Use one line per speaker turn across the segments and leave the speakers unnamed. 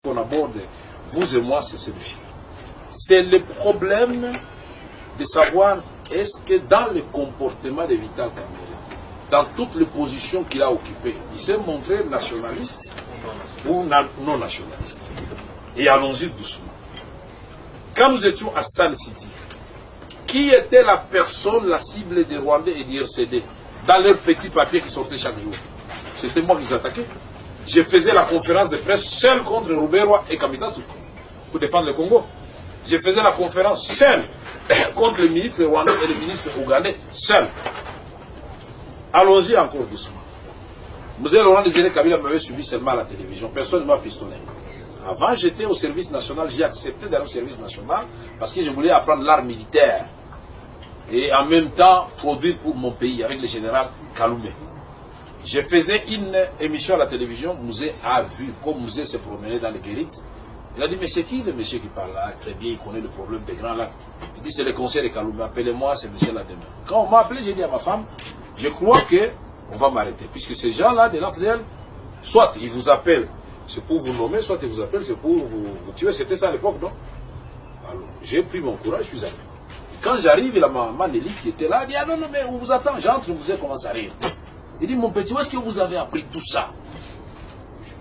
qu'on aborde, vous et moi, c'est celui-ci. C'est le problème de savoir est-ce que dans le comportement de Vital Kamerhe, dans toutes les positions qu'il a occupées, il s'est montré nationaliste ou non nationaliste. Et allons-y doucement. Quand nous étions à Sun City, qui était la personne, la cible des Rwandais et des RCD dans leurs petits papiers qui sortaient chaque jour? C'était moi qui les attaquais. Je faisais la conférence de presse seule contre Ruberwa et Kamitatu pour défendre le Congo. Je faisais la conférence seule contre le ministre rwandais et le ministre ougandais seul. Allons-y encore doucement. Mzee Laurent Désiré Kabila m'avait suivi seulement à la télévision. Personne ne m'a pistonné. Avant, j'étais au service national. J'ai accepté d'aller au service national parce que je voulais apprendre l'art militaire et en même temps produire pour mon pays avec le général Kaloumé. Je faisais une émission à la télévision. Mzee a vu comme Mzee se promenait dans les guérites. Il a dit, mais c'est qui le monsieur qui parle là? Très bien, il connaît le problème des Grands Lacs. Il dit, c'est le conseil de Kaloumé. Appelez-moi, c'est monsieur là demain. Quand on m'a appelé, j'ai dit à ma femme, je crois qu'on va m'arrêter. Puisque ces gens-là, de l'AFDL, soit ils vous appellent, c'est pour vous nommer, soit ils vous appellent, c'est pour vous tuer. C'était ça à l'époque, non? Alors, j'ai pris mon courage, je suis allé. Et quand j'arrive, il y a ma maman Nelly qui était là, elle dit, ah non, non, mais on vous attend. J'entre, vous commence à rire. Il dit, mon petit, où est-ce que vous avez appris tout ça?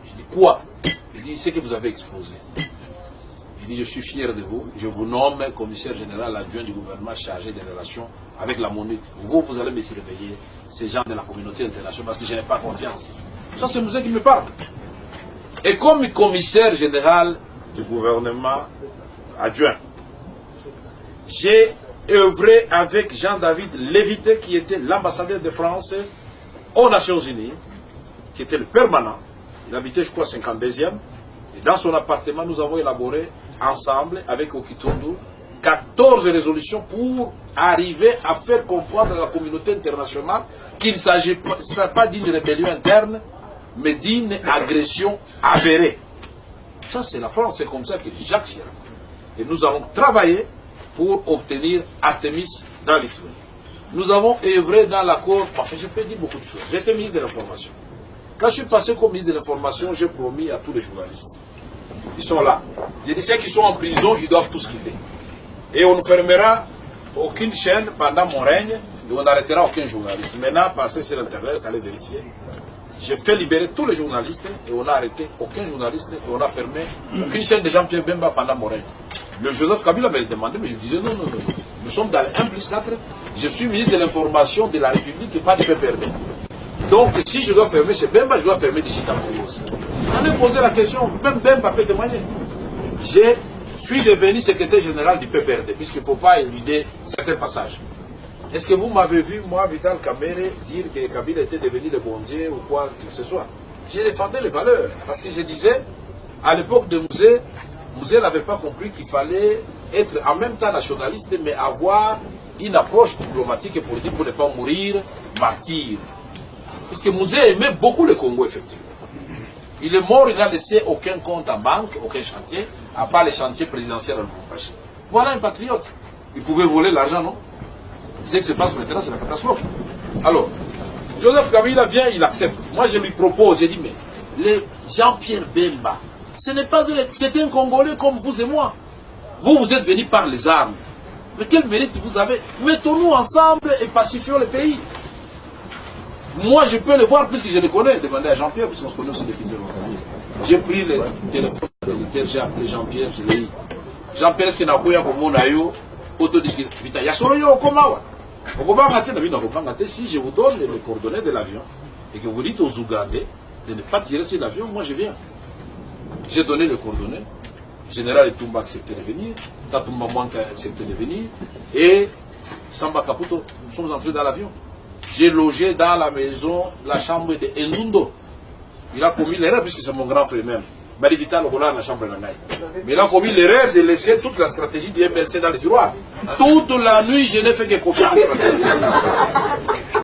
Je dis, quoi? Il dit, c'est que vous avez exposé. Il dit, je suis fier de vous. Je vous nomme commissaire général adjoint du gouvernement chargé des relations avec la MONUC. Vous allez me surveiller, ces gens de la communauté internationale, parce que je n'ai pas confiance. Ça, c'est Mzee qui me parle. Et comme commissaire général du gouvernement adjoint, j'ai œuvré avec Jean-David Lévité, qui était l'ambassadeur de France aux Nations Unies, qui était le permanent. Il habitait, je crois, 52e. Et dans son appartement, nous avons élaboré ensemble, avec Okitondo, 14 résolutions pour arriver à faire comprendre à la communauté internationale qu'il ne s'agit pas d'une rébellion interne, mais d'une agression avérée. Ça, c'est la France, c'est comme ça que Jacques Chirac. Et nous avons travaillé pour obtenir Artemis dans l'Italie. Nous avons œuvré dans l'accord, enfin, je peux dire beaucoup de choses. J'étais ministre de l'Information. Quand je suis passé comme ministre de l'Information, j'ai promis à tous les journalistes. Ils sont là. J'ai dit, ceux qui sont en prison, ils doivent tous quitter. Et on ne fermera aucune chaîne pendant mon règne, et on n'arrêtera aucun journaliste. Maintenant, passez sur Internet, allez vérifier. J'ai fait libérer tous les journalistes, et on n'a arrêté aucun journaliste, et on a fermé aucune chaîne de Jean-Pierre Bemba pendant mon règne. Le Joseph Kabila me le demandait, mais je disais non, non, non. Nous sommes dans le 1+4. Je suis ministre de l'Information de la République et pas du PPRD. Donc, si je dois fermer chez Bemba, je dois fermer Digital Congo aussi. On a posé la question, même Bemba peut témoigner. Je suis devenu secrétaire général du PPRD, puisqu'il ne faut pas éluder certains passages. Est-ce que vous m'avez vu, moi, Vital Kamerhe, dire que Kabila était devenu le bon Dieu ou quoi que ce soit? J'ai défendu les valeurs, parce que je disais, à l'époque de Mzee, Mzee n'avait pas compris qu'il fallait être en même temps nationaliste, mais avoir une approche diplomatique et politique pour ne pas mourir martyr. Parce que Mzee aimait beaucoup le Congo, effectivement. Il est mort, il n'a laissé aucun compte en banque, aucun chantier, à part les chantiers présidentiels à Lubumbashi. Voilà un patriote. Il pouvait voler l'argent, non? Ce qui se passe maintenant, c'est la catastrophe. Alors, Joseph Kabila vient, il accepte. Moi, je lui propose, j'ai dit, mais le Jean-Pierre Bemba, ce n'est pas c'est un Congolais comme vous et moi. Vous, vous êtes venus par les armes. Mais quel mérite vous avez? Mettons-nous ensemble et pacifions le pays. Moi, je peux le voir puisque je le connais. Demandez à Jean-Pierre, puisqu'on se connaît aussi depuis longtemps. J'ai pris le téléphone militaire, j'ai appelé Jean-Pierre, je lui ai dit, Jean-Pierre, est-ce que n'a pas comme on a eu autodiscute? Il y a solo yo comment? Si je vous donne les coordonnées de l'avion et que vous dites aux Ougandais de ne pas tirer sur l'avion, moi je viens. J'ai donné les coordonnées. Le général Etumba a accepté de venir, Tatumba Mwanka a accepté de venir, et Samba Kaputo, nous sommes entrés dans l'avion. J'ai logé dans la maison, la chambre de Enundo. Il a commis l'erreur, puisque c'est mon grand frère même. Bari Vital Ogola dans la chambre de la Naï. Mais il a commis l'erreur de laisser toute la stratégie du MLC dans les tiroirs. Toute la nuit, je n'ai fait que copier cette stratégie.